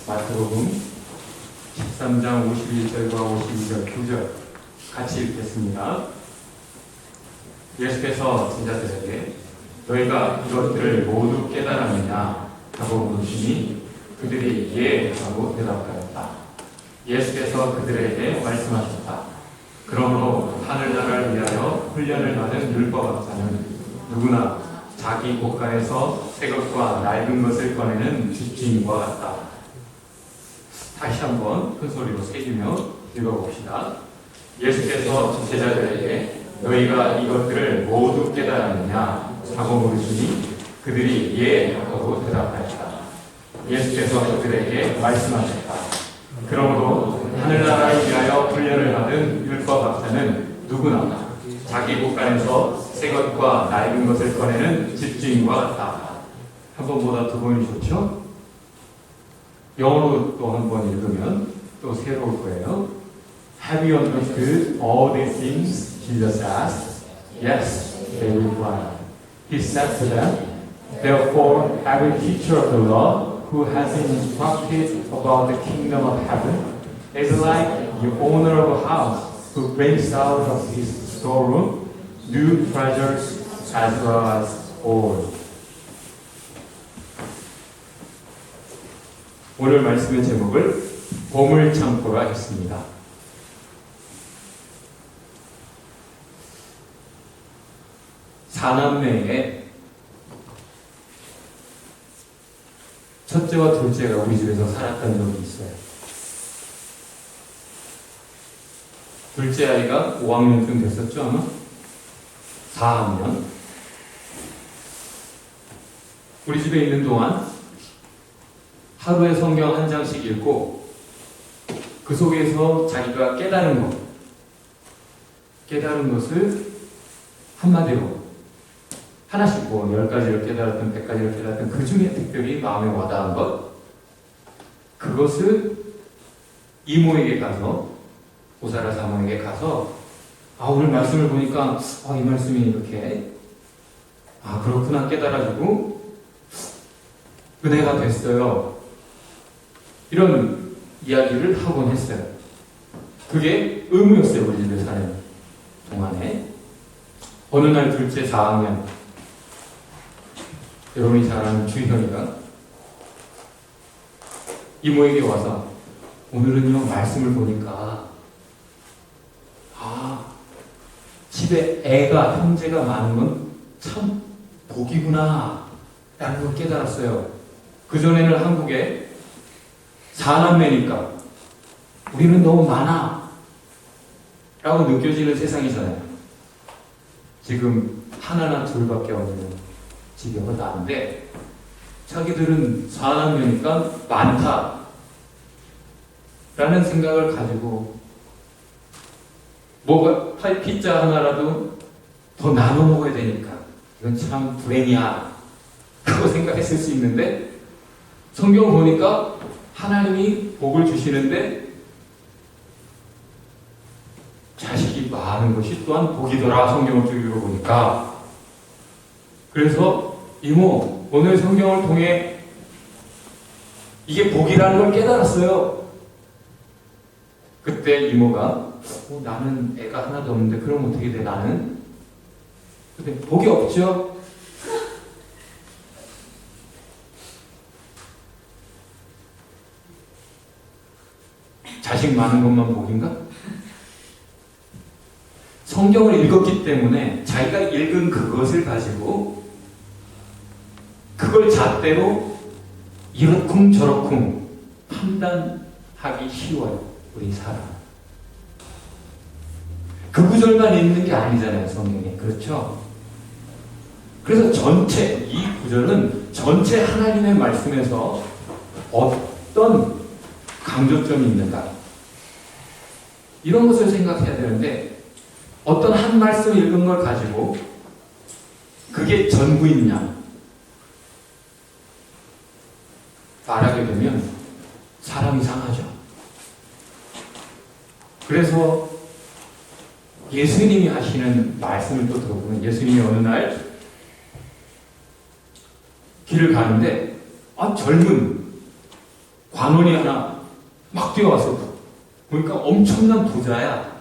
마태복음 13장 51절과 52절 2절 같이 읽겠습니다. 예수께서 제자들에게 너희가 이것들을 모두 깨달았느냐 하고 물으시니 그들이 예 하고 대답하였다. 예수께서 그들에게 말씀하셨다. 그러므로 하늘나라를 위하여 훈련을 받은 율법학자는 누구나 자기 곳간에서 새 것과 낡은 것을 꺼내는 집주인과 같다. 다시 한번 큰 소리로 새기며 읽어봅시다. 예수께서 제자들에게 너희가 이것들을 모두 깨달았느냐 하고 물으시니 그들이 예 하고 대답하였다. 예수께서 그들에게 말씀하셨다. 그러므로 하늘나라를 위하여 훈련을 받은 율법학자는 누구나 자기 곳간에서 새 것과 낡은 것을 꺼내는 집주인과 같다. 한 번보다 두 번이 좋죠? 영어로 또 한 번 읽으면 또 새로울 거예요. Have you understood all these things? Jesus asked. Yes, they replied. He said to them, therefore every teacher of the law who has been instructed about the kingdom of heaven is like the owner of a house who brings out of his storeroom new treasures as well as old. 오늘 말씀의 제목을 보물창고라 했습니다. 사남매의 첫째와 둘째가 우리 집에서 살았던 적이 있어요. 둘째 아이가 5학년쯤 됐었죠, 아마? 4학년. 우리 집에 있는 동안 하루에 성경 한 장씩 읽고 그 속에서 자기가 깨달은 것을 한마디로 하나씩 10가지를 깨달았던 100가지를 깨달았던 그 중에 특별히 마음에 와닿은 것, 그것을 이모에게 가서, 오사라 사모에게 가서 오늘 말씀을 보니까 이 말씀이 이렇게 그렇구나 깨달아주고 은혜가 됐어요. 이런 이야기를 하곤 했어요. 그게 의무였어요. 우리 집에 사는 동안에. 어느 날 둘째 4학년 여러분이 잘 아는 주현이가 이모에게 와서 오늘은요 말씀을 보니까 집에 형제가 많은 건 참 복이구나 라는 걸 깨달았어요. 그전에는 한국에 4남매니까 우리는 너무 많아 라고 느껴지는 세상이잖아요. 지금 하나나 둘밖에 없는 집이 나는데 자기들은 4남매니까 많다 라는 생각을 가지고 피자 하나라도 더 나눠 먹어야 되니까 이건 참 불행이야 라고 생각했을 수 있는데 성경을 보니까 하나님이 복을 주시는데 자식이 많은 것이 또한 복이더라. 성경을 쭉 읽어보니까. 그래서 이모 오늘 성경을 통해 이게 복이라는 걸 깨달았어요. 그때 이모가 나는 애가 하나도 없는데 그럼 어떻게 돼 나는? 근데 복이 없죠. 자식 많은 것만 복인가? 성경을 읽었기 때문에 자기가 읽은 그것을 가지고 그걸 잣대로 이렇쿵 저렇쿵 판단하기 쉬워요. 우리 사람. 그 구절만 읽는 게 아니잖아요. 성경에. 그렇죠? 그래서 이 구절은 전체 하나님의 말씀에서 어떤 강조점이 있는가? 이런 것을 생각해야 되는데 어떤 한 말씀 읽은 걸 가지고 그게 전부있냐 말하게 되면 사람이 상하죠. 그래서 예수님이 하시는 말씀을 또 들어보면 예수님이 어느 날 길을 가는데 젊은 관원이 하나 막 뛰어왔어. 그러니까 엄청난 부자야.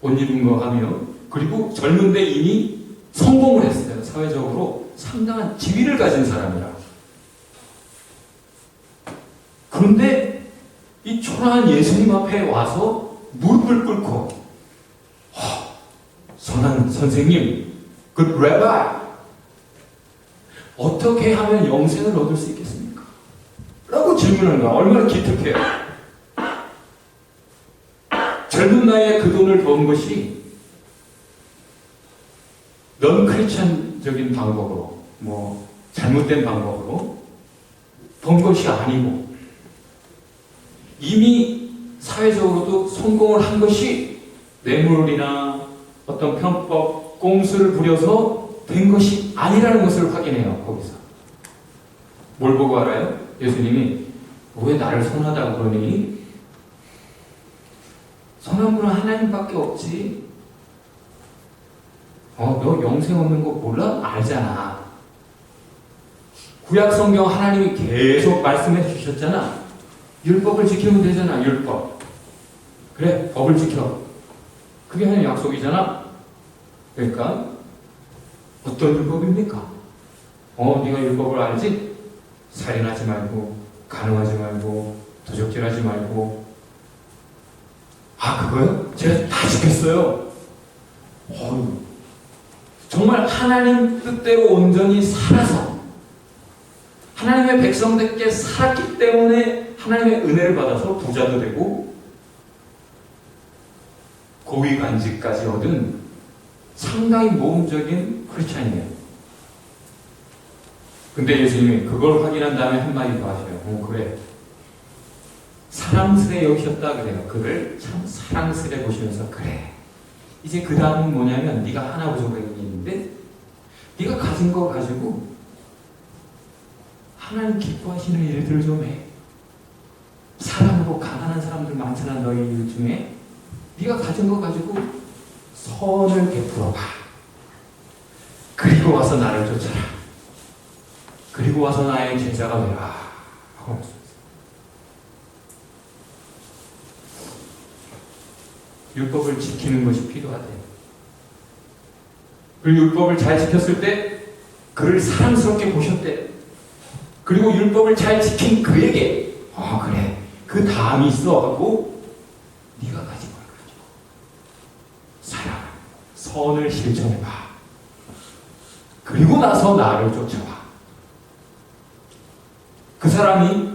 옷 입은 거 하면. 그리고 젊은데 이미 성공을 했어요. 사회적으로 상당한 지위를 가진 사람이라. 그런데 이 초라한 예수님 앞에 와서 무릎을 꿇고 선한 선생님, good rabbi, 어떻게 하면 영생을 얻을 수 있겠습니까? 라고 질문하는 거야. 얼마나 기특해요. 젊은 나이에 그 돈을 번 것이 넌 크리스천적인 방법으로, 잘못된 방법으로 번 것이 아니고 이미 사회적으로도 성공을 한 것이 뇌물이나 어떤 편법, 꼼수를 부려서 된 것이 아니라는 것을 확인해요. 거기서 뭘 보고 알아요? 예수님이 왜 나를 선하다고 그러니? 선한 분은 하나님밖에 없지. 너 영생 없는 거 몰라? 알잖아. 구약 성경 하나님이 계속 말씀해 주셨잖아. 율법을 지키면 되잖아. 율법. 그래, 법을 지켜. 그게 하나님의 약속이잖아. 그러니까 어떤 율법입니까? 네가 율법을 알지? 살인하지 말고, 간음하지 말고, 도적질하지 말고. 그거요? 제가 다 지켰어요. 정말 하나님 뜻대로 온전히 살아서 하나님의 백성들께 살았기 때문에 하나님의 은혜를 받아서 부자도 되고 고위 간직까지 얻은 상당히 모범적인 크리스찬이에요. 근데 예수님이 그걸 확인한 다음에 한마디 더 하셔요. 그래. 사랑스레 여기셨다 그래요. 그를 참 사랑스레 보시면서 그래. 이제 그 다음은 뭐냐면 네가 하나 부족했는데 네가 가진 거 가지고 하나님 기뻐하시는 일들 좀 해. 사랑하고 가난한 사람들 많잖아. 너희 일 중에 네가 가진 거 가지고 선을 베풀어 봐. 그리고 와서 나를 쫓아라. 그리고 와서 나의 제자가 되라. 율법을 지키는 것이 필요하대. 그리고 율법을 잘 지켰을 때 그를 사랑스럽게 보셨대. 그리고 율법을 잘 지킨 그에게 그래. 그 다음이 있어 하고 네가 가진 걸 가지고 사랑, 선을 실천해봐. 그리고 나서 나를 쫓아와. 그 사람이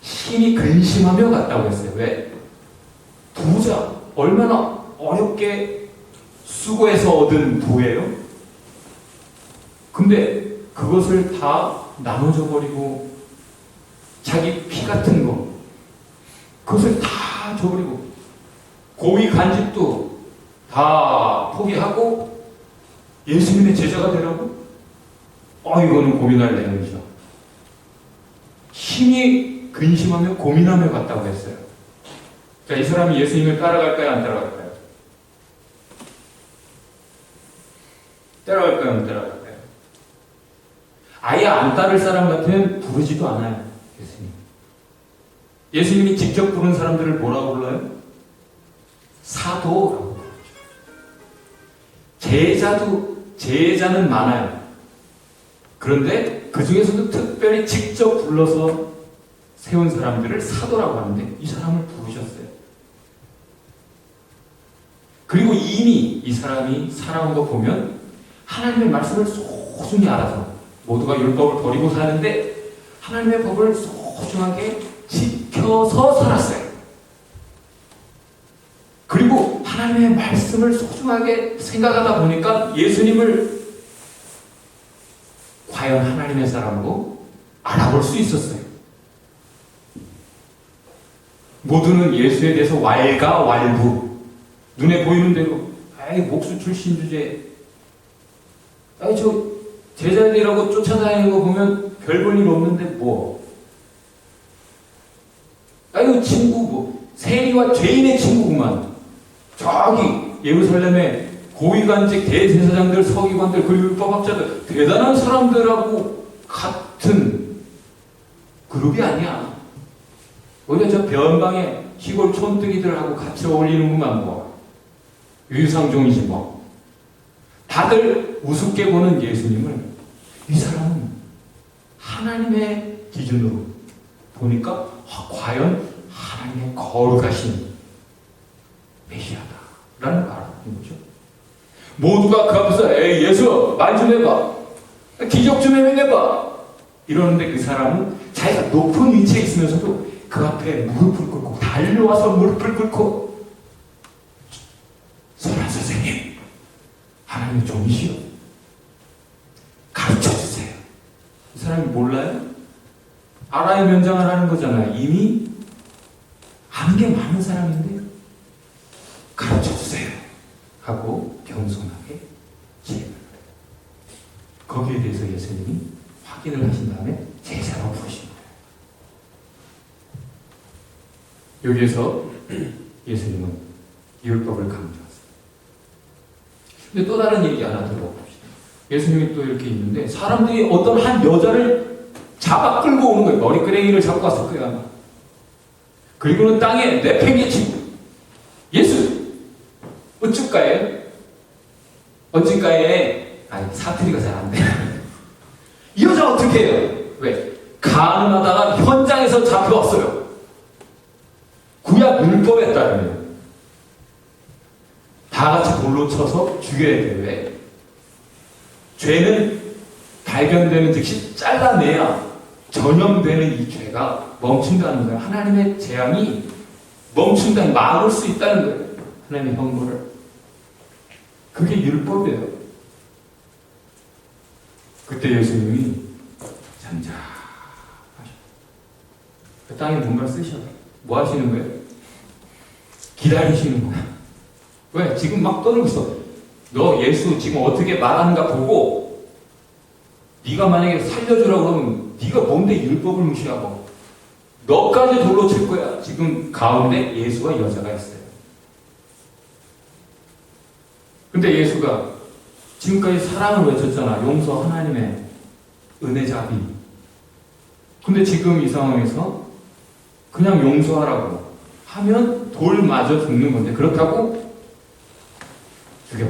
심히 근심하며 갔다고 했어요. 왜? 부자. 얼마나 어렵게 수고해서 얻은 부예요? 근데 그것을 다 나눠줘 버리고 자기 피 같은 거 그것을 다 줘버리고 고위 간직도 다 포기하고 예수님의 제자가 되라고? 이거는 고민할 내용이죠. 심히 근심하며 고민하며 갔다고 했어요. 자, 이 사람이 예수님을 따라갈까요? 안 따라갈까요? 따라갈까요? 안 따라갈까요? 아예 안 따를 사람 같으면 부르지도 않아요. 예수님. 예수님이 직접 부른 사람들을 뭐라고 불러요? 사도라고 부르죠. 제자는 많아요. 그런데 그 중에서도 특별히 직접 불러서 세운 사람들을 사도라고 하는데 이 사람을 부르셨어요. 그리고 이미 이 사람이 살아온 거 보면 하나님의 말씀을 소중히 알아서 모두가 율법을 버리고 사는데 하나님의 법을 소중하게 지켜서 살았어요. 그리고 하나님의 말씀을 소중하게 생각하다 보니까 예수님을 과연 하나님의 사람으로 알아볼 수 있었어요. 모두는 예수에 대해서 왈가왈부, 눈에 보이는 대로 목수 출신 주제, 저 제자들이라고 쫓아다니는 거 보면 별 볼 일 없는데 이거 친구 세리와 죄인의 친구구만. 저기 예루살렘에 고위관직 대제사장들, 서기관들, 그리고 율법학자들 대단한 사람들하고 같은 그룹이 아니야. 오히려 저 변방에 시골 촌뜨기들하고 같이 어울리는구만 뭐. 유상종이지 뭐. 다들 우습게 보는 예수님을 이 사람은 하나님의 기준으로 보니까 과연 하나님의 거룩하신 메시아다라는 걸 알아듣는 거죠. 모두가 그 앞에서 에이 예수 말 좀 해봐, 기적 좀 해봐 이러는데 그 사람은 자기가 높은 위치에 있으면서도 그 앞에 무릎을 꿇고 달려와서 무릎을 꿇고 선한 선생님, 하나님의 종이시여 가르쳐주세요. 이 사람이 몰라요? 알아야 면장을 하는 거잖아요. 이미 아는 게 많은 사람인데 가르쳐주세요 하고 겸손하게 질문을 해요. 거기에 대해서 예수님이 확인을 하신 다음에 제자로 부르신 거예요. 여기에서 예수님은 율법을 강조하세요. 근데 또 다른 얘기 하나 들어봅시다. 예수님이 또 이렇게 있는데 사람들이 어떤 한 여자를 잡아 끌고 오는 거예요. 머리끄레기를 잡고 왔을 거야. 그리고는 땅에 내팽개치고 예수 어쩔까요? 어쩔까요? 아니 사투리가 잘 안 돼. 이 여자 어떻게 해요? 왜? 가늠하다가 현장에서 잡혀왔어요. 구약 율법에 따르면 다 같이 돌로 쳐서 죽여야 돼요. 왜? 죄는 발견되는 즉시 잘라내야 전염되는 이 죄가 멈춘다는 거예요. 하나님의 재앙이 멈춘다는, 막을 수 있다는 거예요. 하나님의 형벌을. 그게 율법이에요. 그때 예수님이 잠잠하셨어요. 그 땅에 뭔가 쓰셔요. 뭐 하시는 거예요? 기다리시는 거예요. 왜? 지금 막 떠들고 있어. 너 예수 지금 어떻게 말하는가 보고 네가 만약에 살려주라고 그러면 네가 뭔데 율법을 무시하고 너까지 돌로 칠 거야. 지금 가운데 예수와 여자가 있어요. 근데 예수가 지금까지 사랑을 외쳤잖아. 용서, 하나님의 은혜 자비. 근데 지금 이 상황에서 그냥 용서하라고 하면 돌 맞아 죽는 건데 그렇다고 죽여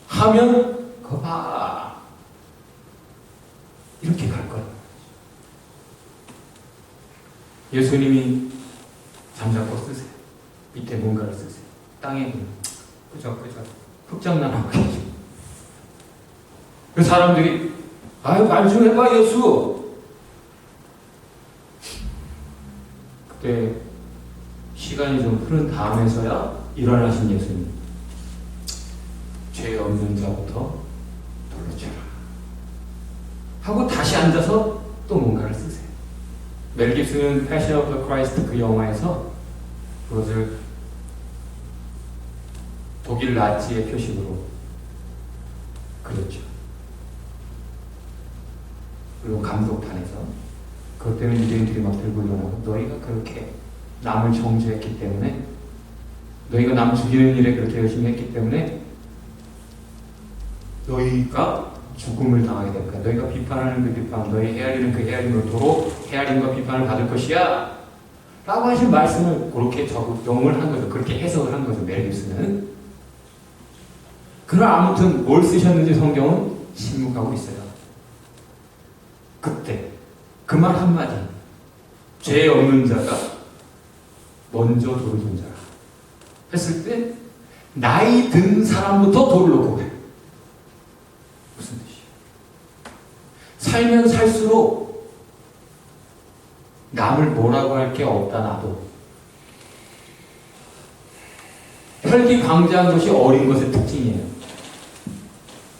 하면 그거 봐 이렇게 갈 거야. 예수님이 잠자코 쓰세요. 밑에 뭔가를 쓰세요. 땅에 끄적끄적 흑장난하고 계시고 그 사람들이 아유 말 좀 해봐 예수. 그때 시간이 좀 흐른 다음에서야 일어나신 예수님. 죄 없는 자부터 돌로 쳐라 하고 다시 앉아서 또 뭔가를 쓰세요. 멜 깁슨은 Passion of the Christ 그 영화에서 그것을 독일 나치의 표식으로 그렸죠. 그리고 감독판에서 그것 때문에 유대인들이 막 들고 일어나고 너희가 그렇게 남을 정죄했기 때문에 너희가 남 죽이는 일에 그렇게 열심히 했기 때문에 너희가 죽음을 당하게 될 거야. 너희가 비판하는 그 비판, 너희 헤아리는 그 헤아림으로 도로 헤아림과 비판을 받을 것이야 라고 하신 말씀을 그렇게 적용을 한 거죠. 그렇게 해석을 한 거죠. 멜 깁슨은. 그러나 아무튼 뭘 쓰셨는지 성경은 침묵하고 있어요. 그때 그 말 한마디, 죄 없는 자가 먼저 돌을 던져라 했을 때 나이 든 사람부터 돌을 놓고 그래. 무슨 뜻이에요? 살면 살수록 남을 뭐라고 할 게 없다. 나도 혈기강자한 것이 어린 것의 특징이에요.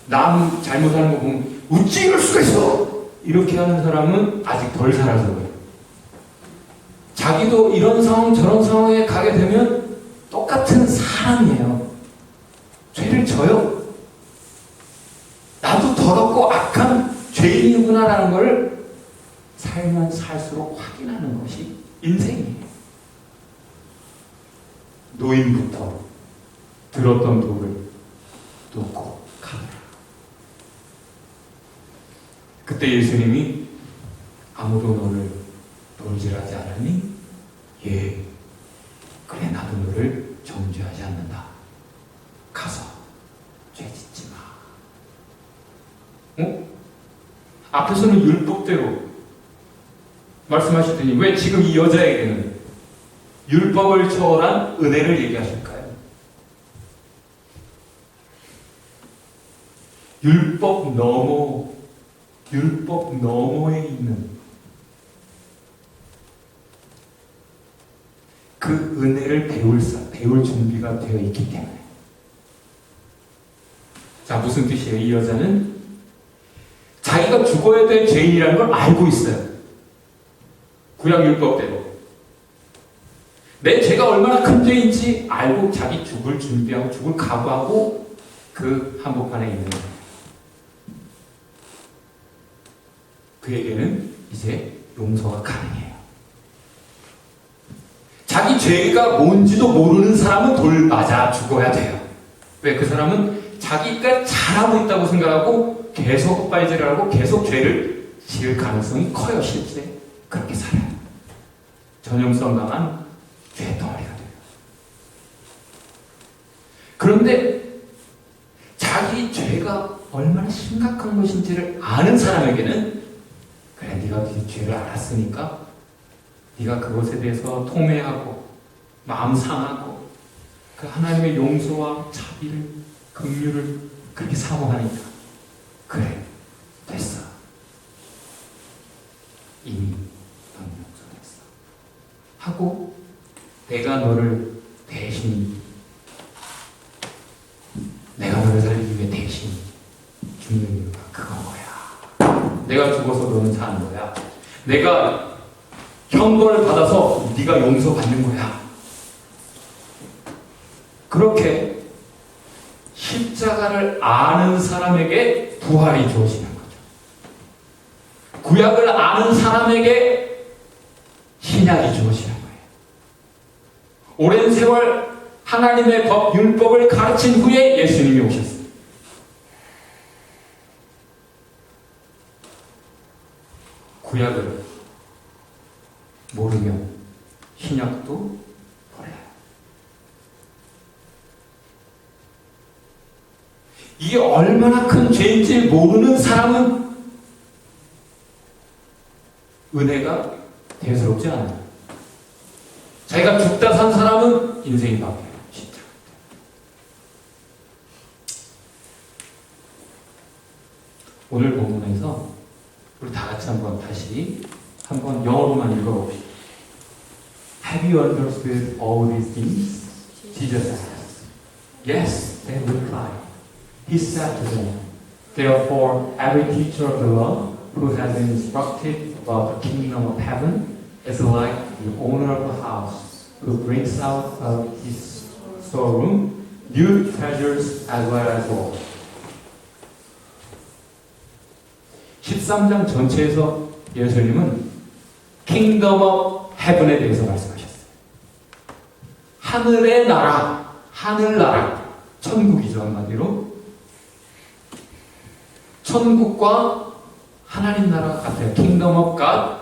남 잘못하는 거 보면 어찌 이럴 수가 있어 이렇게 하는 사람은 아직 덜 살아서 그래요. 자기도 이런 상황 저런 상황에 가게 되면 똑같은 사람이에요. 죄를 져요. 나도 더럽고 악한 죄인이구나 라는 걸 살면 살수록 확인하는 것이 인생이에요. 노인부터 들었던 독을 놓고 가더라. 그때 예수님이 아무도 너를 돌질하지 않았니? 앞에서는 율법대로 말씀하시더니 왜 지금 이 여자에게는 율법을 초월한 은혜를 얘기하실까요? 율법 너머에 있는 그 은혜를 배울 준비가 되어 있기 때문에. 자, 무슨 뜻이에요? 이 여자는 자기가 죽어야 될 죄인이라는 걸 알고 있어요. 구약 율법대로. 내 죄가 얼마나 큰 죄인지 알고 자기 죽을 준비하고 죽을 각오하고 그 한복판에 있는 거예요. 그에게는 이제 용서가 가능해요. 자기 죄가 뭔지도 모르는 사람은 돌 맞아 죽어야 돼요. 왜? 그 사람은 자기가 잘하고 있다고 생각하고 계속 헛발질을 하고 계속 죄를 지을 가능성이 커요. 실제 그렇게 살아요. 전염성 강한 죄덩어리가 돼요. 그런데 자기 죄가 얼마나 심각한 것인지를 아는 사람에게는 그래, 네가 네 죄를 알았으니까 네가 그것에 대해서 통회하고 마음 상하고 그 하나님의 용서와 자비를 긍휼을 그렇게 사모하니까 그래, 됐어. 이미 넌 용서됐어. 하고 내가 너를 살리기 위해 대신 죽는 이유가 그건 거야. 내가 죽어서 너는 사는 거야. 내가 형벌을 받아서 네가 용서받는 거야. 그렇게 십자가를 아는 사람에게 부활이 주어지는 거죠. 구약을 아는 사람에게 신약이 주어지는 거예요. 오랜 세월 하나님의 법, 율법을 가르친 후에 예수님이 오셨어요. 구약을 모르면 신약도 몰라요. 이게 얼마나 큰 죄인지 모르는 사람은 은혜가 대수롭지 않아요. 자기가 죽다 산 사람은 인생이 바뀌어요. 진짜. 오늘 본문에서 우리 다 같이 한번 영어로만 읽어봅시다. Have you understood all these things? Jesus asked. Yes, they replied. He said to them, therefore, every teacher of the law who has been instructed about the kingdom of heaven is like the owner of the house who brings out of his storeroom new treasures as well as old. 13장 전체에서 예수님은 Kingdom of Heaven에 대해서 말씀하셨어요. 하늘의 나라, 하늘나라, 천국이죠. 한마디로 천국과 하나님 나라가 같아요. Kingdom of God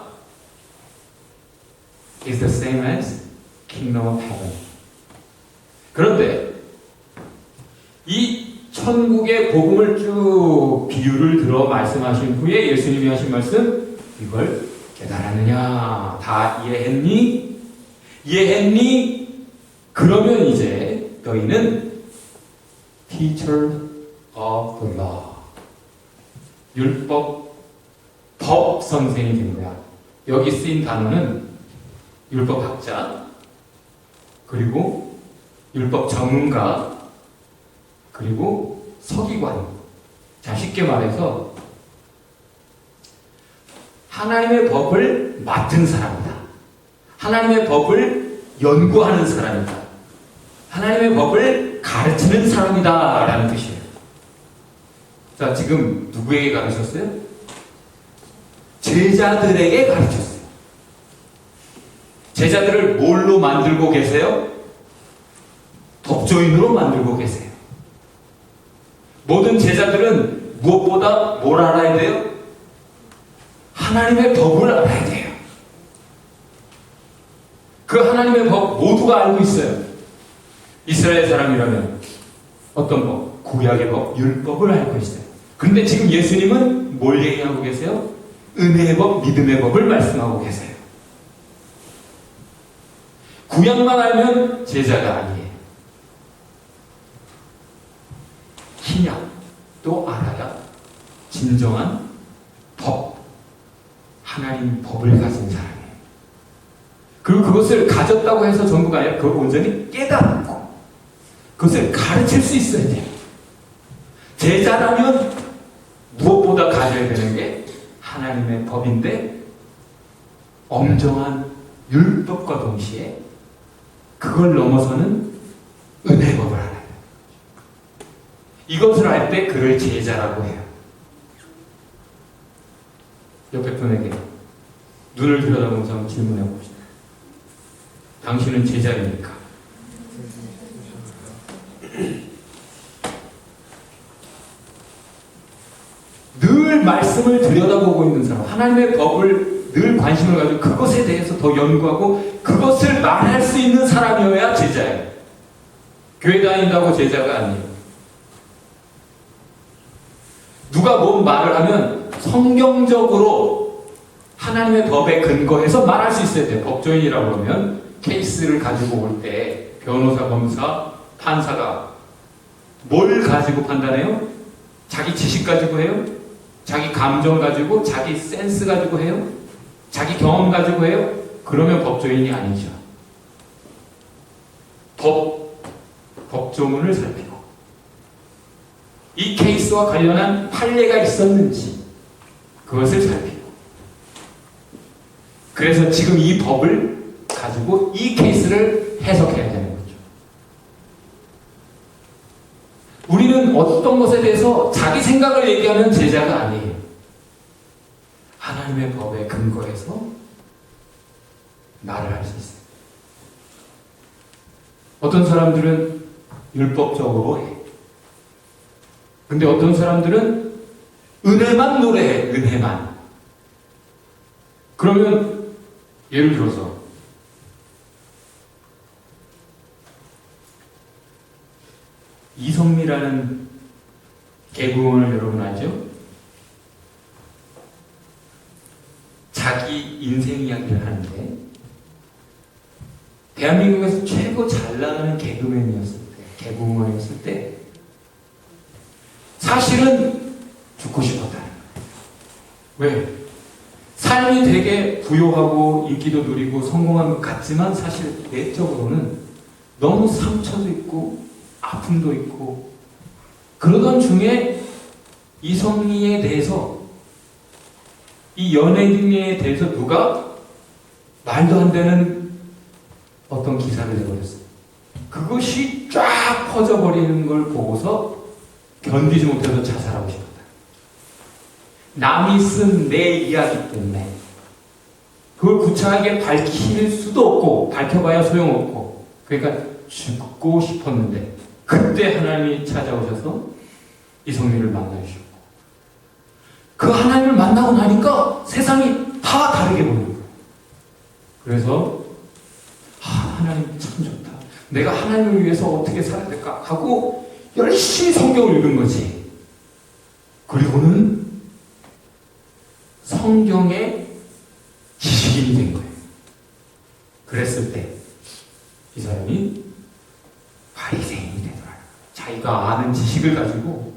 is the same as Kingdom of Heaven. 그런데 이 천국의 복음을 쭉 비유를 들어 말씀하신 후에 예수님이 하신 말씀, 이걸 깨달았느냐? 다 이해했니? 이해했니? 그러면 이제 너희는 teacher of the law, 율법, 법 선생이 된 거야. 여기 쓰인 단어는 율법학자, 그리고 율법 전문가, 그리고 서기관. 자, 쉽게 말해서 하나님의 법을 맡은 사람이다. 하나님의 법을 연구하는 사람이다. 하나님의 법을 가르치는 사람이다 라는 뜻이에요. 자, 지금 누구에게 가르쳤어요? 제자들에게 가르쳤어요. 제자들을 뭘로 만들고 계세요? 법조인으로 만들고 계세요. 모든 제자들은 무엇보다 뭘 알아야 돼요? 하나님의 법을 알아야 돼요. 그 하나님의 법 모두가 알고 있어요. 이스라엘 사람이라면 어떤 법? 구약의 법, 율법을 알고 있어요. 그런데 지금 예수님은 뭘 얘기하고 계세요? 은혜의 법, 믿음의 법을 말씀하고 계세요. 구약만 알면 제자가 아니에요. 신약도 알아야 진정한 법, 하나님 법을 가진 사람이에요. 그리고 그것을 가졌다고 해서 전부가 아니라 그걸 온전히 깨닫고 그것을 가르칠 수 있어야 돼요. 제자라면 무엇보다 가져야 되는 게 하나님의 법인데 엄정한 율법과 동시에 그걸 넘어서는 은혜의 법을 알아요. 이것을 알 때 그를 제자라고 해요. 옆에 분에게 눈을 들여다보면서 한번 질문해 봅시다. 당신은 제자입니까? 늘 말씀을 들여다보고 있는 사람, 하나님의 법을 늘 관심을 가지고 그것에 대해서 더 연구하고 그것을 말할 수 있는 사람이어야 제자예요. 교회 다닌다고 제자가 아니에요. 누가 뭔 말을 하면 성경적으로 하나님의 법에 근거해서 말할 수 있어야 돼요. 법조인이라고 그러면 케이스를 가지고 올 때 변호사, 검사, 판사가 뭘 가지고 판단해요? 자기 지식 가지고 해요? 자기 감정 가지고, 자기 센스 가지고 해요? 자기 경험 가지고 해요? 그러면 법조인이 아니죠. 법조문을 살피고 이 케이스와 관련한 판례가 있었는지 그것을 살피고 그래서 지금 이 법을 가지고 이 케이스를 해석해야 되는 거죠. 우리는 어떤 것에 대해서 자기 생각을 얘기하는 제자가 아니에요. 하나님의 법에 근거해서 말을 할 수 있어요. 어떤 사람들은 율법적으로 해. 근데 어떤 사람들은 은혜만 노래해. 은혜만. 그러면 예를 들어서 이성미라는 개그우먼을 여러분 알죠? 자기 인생 이야기를 하는데 대한민국에서 최고 잘 나가는 개그맨이었을 때, 개그우먼이었을 때 사실은 죽고 싶었다는 거예요. 왜? 삶이 되게 부유하고 인기도 누리고 성공한 것 같지만 사실 내적으로는 너무 상처도 있고 아픔도 있고 그러던 중에 이성미에 대해서 이 연예인에 대해서 누가 말도 안 되는 어떤 기사를 내버렸어요. 그것이 쫙 퍼져버리는 걸 보고서 견디지 못해서 자살하고 싶었다. 남이 쓴 내 이야기 때문에 그걸 구차하게 밝힐 수도 없고 밝혀봐야 소용없고 그러니까 죽고 싶었는데 그때 하나님이 찾아오셔서 이성미를 만나주셨고 그 하나님을 만나고 나니까 세상이 다 다르게 보는 거예요. 그래서 하나님 참 좋다. 내가 하나님을 위해서 어떻게 살아야 될까 하고 열심히 성경을 읽은 거지. 그리고는 성경의 지식인이 된 거예요. 그랬을 때 이 사람이 바리새인이 되더라. 자기가 아는 지식을 가지고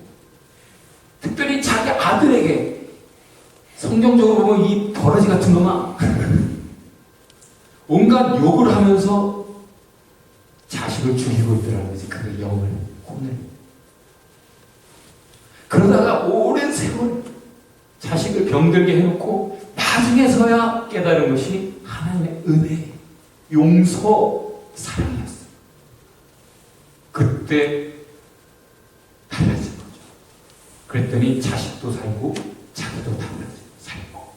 특별히 자기 아들에게 성경적으로 보면 이 버러지 같은 놈아 온갖 욕을 하면서 자식을 죽이고 있더라는 거지. 그 영을, 혼을. 그러다가 오랜 세월 자식을 병들게 해놓고 나중에서야 깨달은 것이 하나님의 은혜, 용서, 사랑이었어요. 그때 달라진 거죠. 그랬더니 자식도 살고 자기도 살고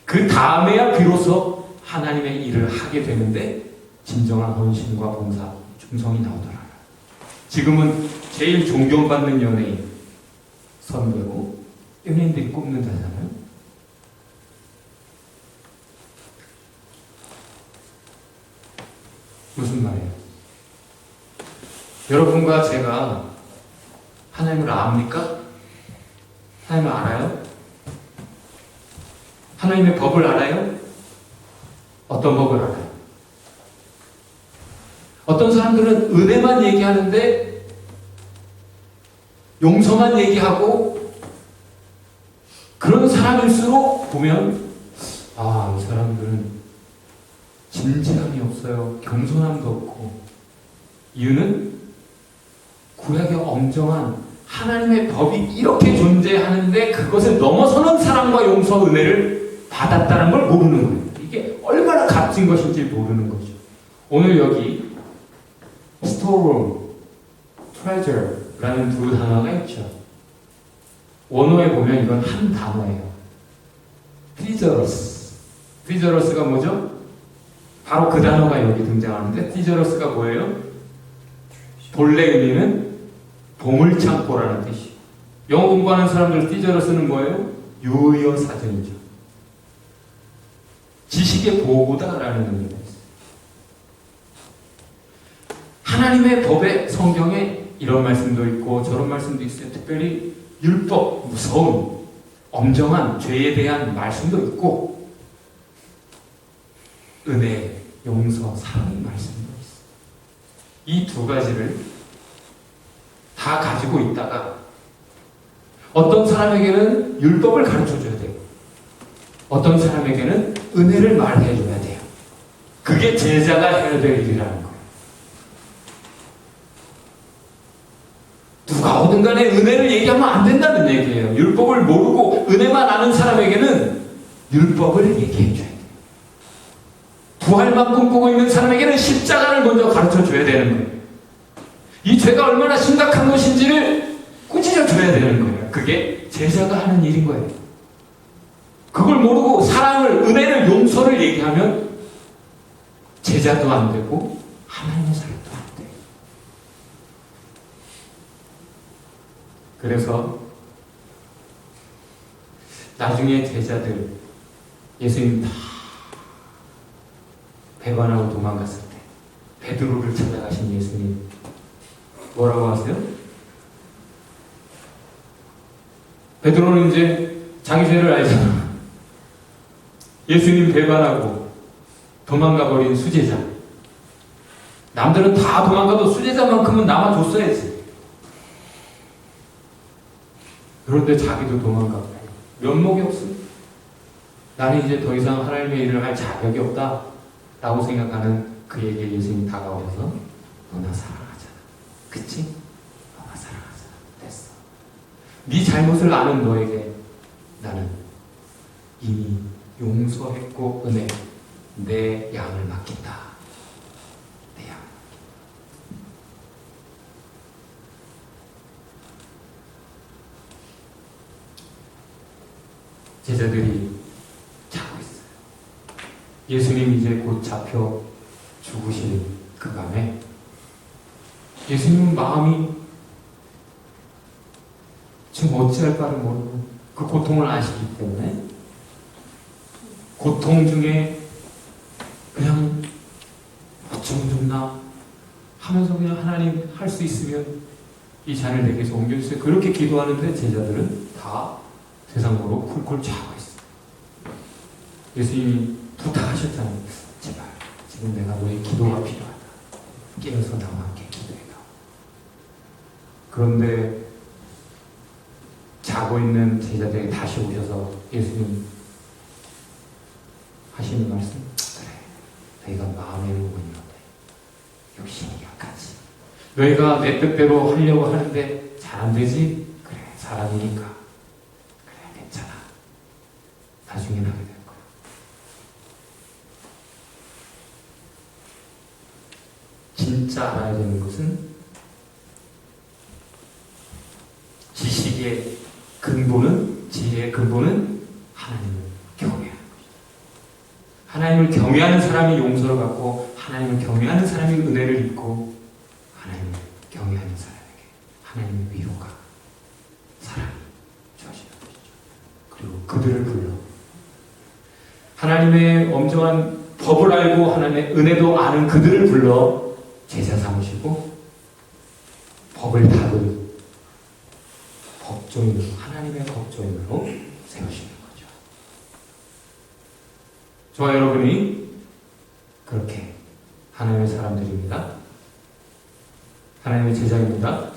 그 다음에야 비로소 하나님의 일을 하게 되는데 진정한 헌신과 봉사, 충성이 나오더라. 지금은 제일 존경받는 연예인, 선배고 연예인들이 꼽는다잖아요. 무슨 말이에요? 여러분과 제가 하나님을 압니까? 하나님을 알아요? 하나님의 법을 알아요? 어떤 법을 알아요? 어떤 사람들은 은혜만 얘기하는데 용서만 얘기하고 그런 사람일수록 보면 이 사람들은 진지함이 없어요. 겸손함도 없고. 이유는 구약의 엄정한 하나님의 법이 이렇게 존재하는데 그것을 넘어서는 사랑과 용서, 은혜를 받았다는 걸 모르는 거예요. 이게 얼마나 값진 것인지 모르는 거죠. 오늘 여기 storeroom, treasure라는 두 단어가 있죠. 원어에 보면 이건 한 단어예요. treasurous가 뭐죠? 바로 그 단어가 여기 등장하는데 treasurous가 뭐예요? 본래 의미는 보물창고라는 뜻이에요. 영어 공부하는 사람들 treasurous는 뭐예요? 유효사전이죠. 지식의 보고다라는 의미가 있어요. 하나님의 법에 성경에 이런 말씀도 있고 저런 말씀도 있어요. 특별히 율법, 무서운, 엄정한 죄에 대한 말씀도 있고 은혜, 용서, 사랑의 말씀도 있어요. 이 두 가지를 다 가지고 있다가 어떤 사람에게는 율법을 가르쳐줘야 돼요. 어떤 사람에게는 은혜를 말해줘야 돼요. 그게 제자가 해야 될 일이라는 거예요. 누가 오든 간에 은혜를 얘기하면 안 된다는 얘기예요. 율법을 모르고 은혜만 아는 사람에게는 율법을 얘기해줘야 돼요. 부활만 꿈꾸고 있는 사람에게는 십자가를 먼저 가르쳐줘야 되는 거예요. 이 죄가 얼마나 심각한 것인지를 꾸짖어줘야 되는 거예요. 그게 제자가 하는 일인 거예요. 그걸 모르고 사랑을, 은혜를, 용서를 얘기하면 제자도 안 되고 하나님의 사람도 안 돼요. 그래서 나중에 제자들 예수님 다 배반하고 도망갔을 때 베드로를 찾아가신 예수님 뭐라고 하세요? 베드로는 이제 자기 죄를 알잖아. 예수님 배반하고 도망가버린 수제자. 남들은 다 도망가도 수제자만큼은 남아줬어야지. 그런데 자기도 도망가고 면목이 없습니다. 나는 이제 더 이상 하나님의 일을 할 자격이 없다 라고 생각하는 그에게 예수님이 다가오셔서 너나 사랑하잖아. 그치? 너나 사랑하잖아. 됐어. 네 잘못을 아는 너에게 나는 이미 용서했고 은혜 내 양을 맡긴다. 내 양. 제자들이 자고 있어요. 예수님 이제 곧 잡혀 죽으실 그 밤에 예수님은 마음이 지금 어찌할 바를 모르고 그 고통을 아시기 때문에 고통 중에 그냥 어쩌면 좋나 하면서 그냥 하나님 할 수 있으면 이 잔을 내게서 옮겨주세요. 그렇게 기도하는데 제자들은 다 세상으로 쿨쿨 자고 있어요. 예수님이 부탁하셨잖아요. 제발 지금 내가 너의 기도가 필요하다. 깨어서 나와 함께 기도해라. 그런데 자고 있는 제자들이 다시 오셔서 예수님 하시는 말씀, 그래 너희가 마음의 무건이로되 욕심이 약하지. 너희가 내 뜻대로 하려고 하는데 잘 안 되지? 그래 사람이니까 그래 괜찮아. 나중엔 하게 될 거야. 진짜 알아야 되는 것은 지식의 근본은, 지혜의 근본은 하나님을 경외하는 것이다. 하나님을 경외하는 사람이 용서를 받고 하나님을 경외하는 사람이 은혜를 입고 하나님을 경외하는 사람에게 하나님의 위로가 사랑이 주어지는 것이죠. 그리고 그들을 불러 하나님의 엄정한 법을 알고 하나님의 은혜도 아는 그들을 불러 제자 삼으시고 법을 다룬 법조인으로, 하나님의 법조인으로 세우시는 거죠. 저와 여러분이 그렇게 하나님의 사람들입니다. 하나님의 제자입니다.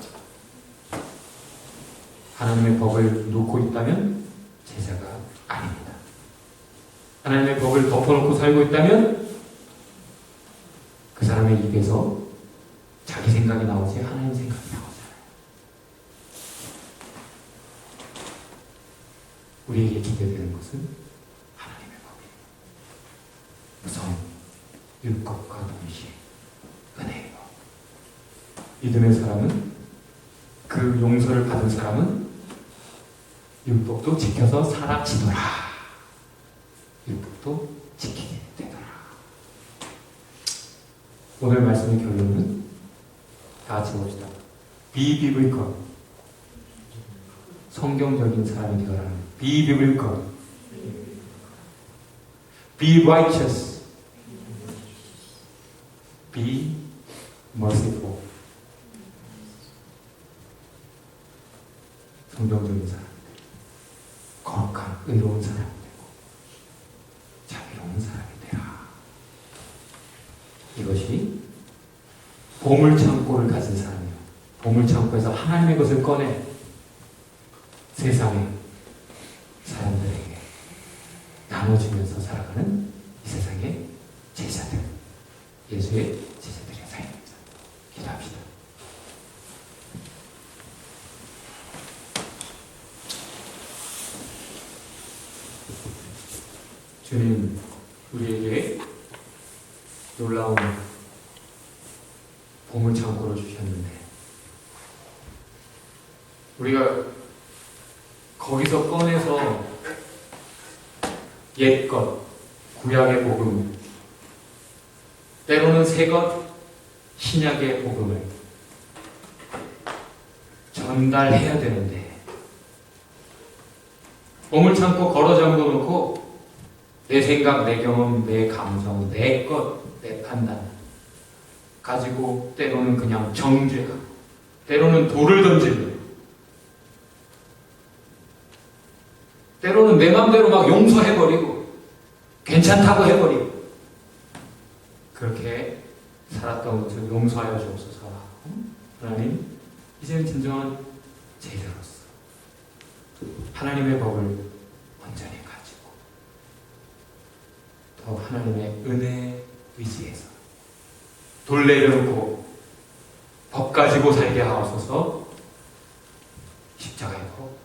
하나님의 법을 놓고 있다면 제자가 아닙니다. 하나님의 법을 덮어놓고 살고 있다면 그 사람의 입에서 자기 생각이 나오지 하나님 생각이 나오잖아요. 우리에게 기대되는 것은 하나님의 법이에요. 우선 율법과 동시에 은혜의 법. 믿음의 사람은, 그 용서를 받은 사람은 율법도 지켜서 살아지더라. 율법도 지키게 되더라. 오늘 말씀의 결론은 다 같이 봅시다. Be biblical. 성경적인 사람이 되어라. Be biblical. Be righteous. Be merciful. 성경적인 사람, 거룩한 의로운 사람이 되고 자비로운 사람이 되라. 이것이 보물창고를 가진 사람이에요. 보물창고에서 하나님의 것을 꺼내 세상의 사람들에게 나눠주면서 살아가는 이 세상의 제자들, 예수의 제자들의 삶입니다. 기도합시다. 주님, 우리에게 놀라운 보물창고를 주셨는데 우리가 거기서 꺼내서 옛것, 구약의 복음, 때로는 새것, 신약의 복음을 전달해야 되는데 보물창고 걸어 잠궈 놓고 내 생각, 내 경험, 내 감정, 내 것, 내 판단 가지고 때로는 그냥 정죄하고 때로는 돌을 던지고 때로는 내 맘대로 막 용서해버리고 괜찮다고 해버리고 그렇게 살았던 것을 용서하여 주옵소서. 하나님, 이제는 진정한 제자로서 하나님의 법을 온전히 가지고 더 하나님의 은혜에 의지해서 돌 내려놓고 법 가지고 살게 하옵소서. 십자가의 법,